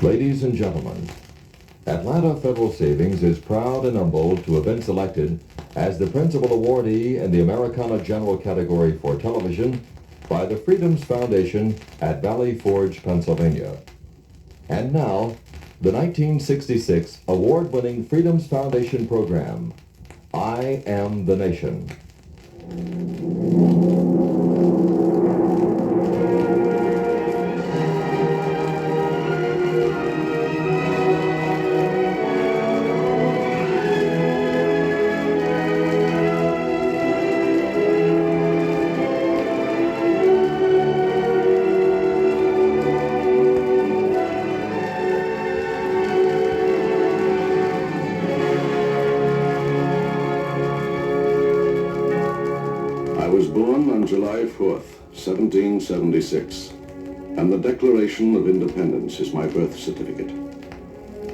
Ladies and gentlemen, Atlanta Federal Savings is proud and humbled to have been selected as the principal awardee in the Americana General category for television by the Freedoms Foundation at Valley Forge, Pennsylvania. And now, the 1966 award-winning Freedoms Foundation program, I Am the Nation. I was born on July 4th, 1776, and the Declaration of Independence is my birth certificate.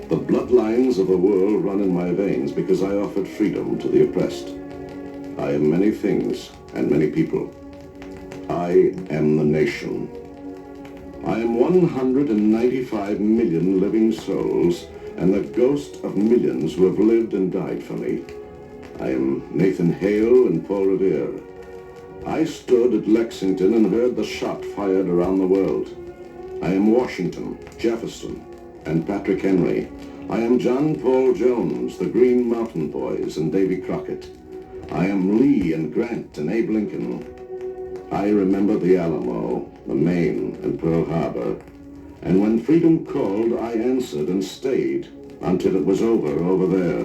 The bloodlines of the world run in my veins because I offered freedom to the oppressed. I am many things and many people. I am the nation. I am 195 million living souls and the ghost of millions who have lived and died for me. I am Nathan Hale and Paul Revere. I stood at Lexington and heard the shot fired around the world. I am Washington, Jefferson, and Patrick Henry. I am John Paul Jones, the Green Mountain Boys, and Davy Crockett. I am Lee and Grant and Abe Lincoln. I remember the Alamo, the Maine, and Pearl Harbor. And when freedom called, I answered and stayed until it was over there.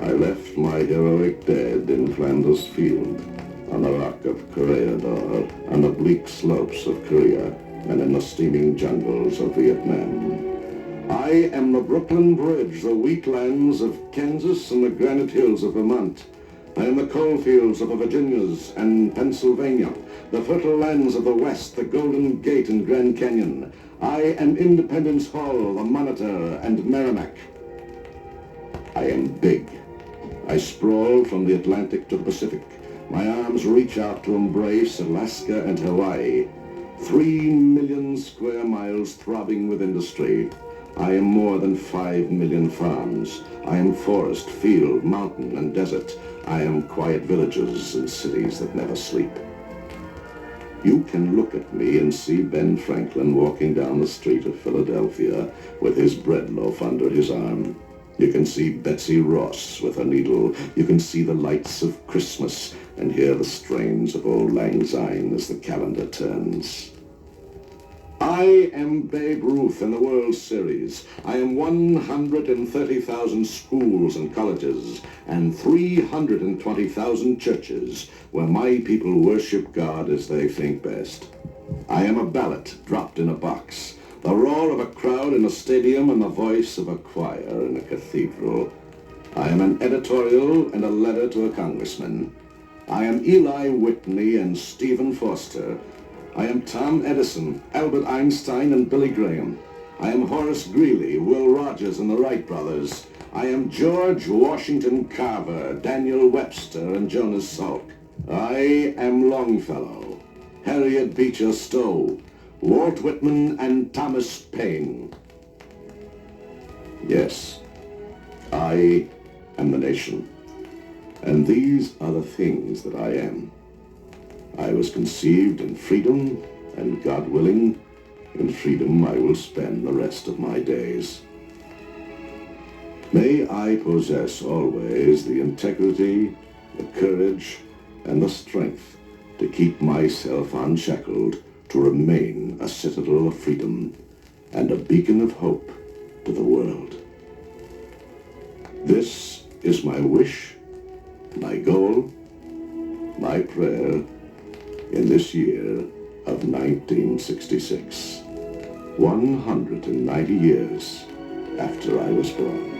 I left my heroic dead in Flanders Field, on the rock of Corregidor, on the bleak slopes of Korea, and in the steaming jungles of Vietnam. I am the Brooklyn Bridge, the wheatlands of Kansas, and the granite hills of Vermont. I am the coal fields of the Virginias and Pennsylvania, the fertile lands of the West, the Golden Gate and Grand Canyon. I am Independence Hall, the Monitor, and Merrimack. I am big. I sprawl from the Atlantic to the Pacific. My arms reach out to embrace Alaska and Hawaii. 3 million square miles throbbing with industry. I am more than 5 million farms. I am forest, field, mountain, and desert. I am quiet villages and cities that never sleep. You can look at me and see Ben Franklin walking down the street of Philadelphia with his bread loaf under his arm. You can see Betsy Ross with her needle. You can see the lights of Christmas and hear the strains of Old Lang Syne as the calendar turns. I am Babe Ruth in the World Series. I am 130,000 schools and colleges and 320,000 churches where my people worship God as they think best. I am a ballot dropped in a box, the roar of a crowd in a stadium and the voice of a choir in a cathedral. I am an editorial and a letter to a congressman. I am Eli Whitney and Stephen Foster. I am Tom Edison, Albert Einstein, and Billy Graham. I am Horace Greeley, Will Rogers, and the Wright brothers. I am George Washington Carver, Daniel Webster, and Jonas Salk. I am Longfellow, Harriet Beecher Stowe, Walt Whitman, and Thomas Paine. Yes, I am the nation. And these are the things that I am. I was conceived in freedom, and God willing, in freedom I will spend the rest of my days. May I possess always the integrity, the courage, and the strength to keep myself unshackled, to remain a citadel of freedom and a beacon of hope to the world. This is my wish, my goal, my prayer in this year of 1966, 190 years after I was born.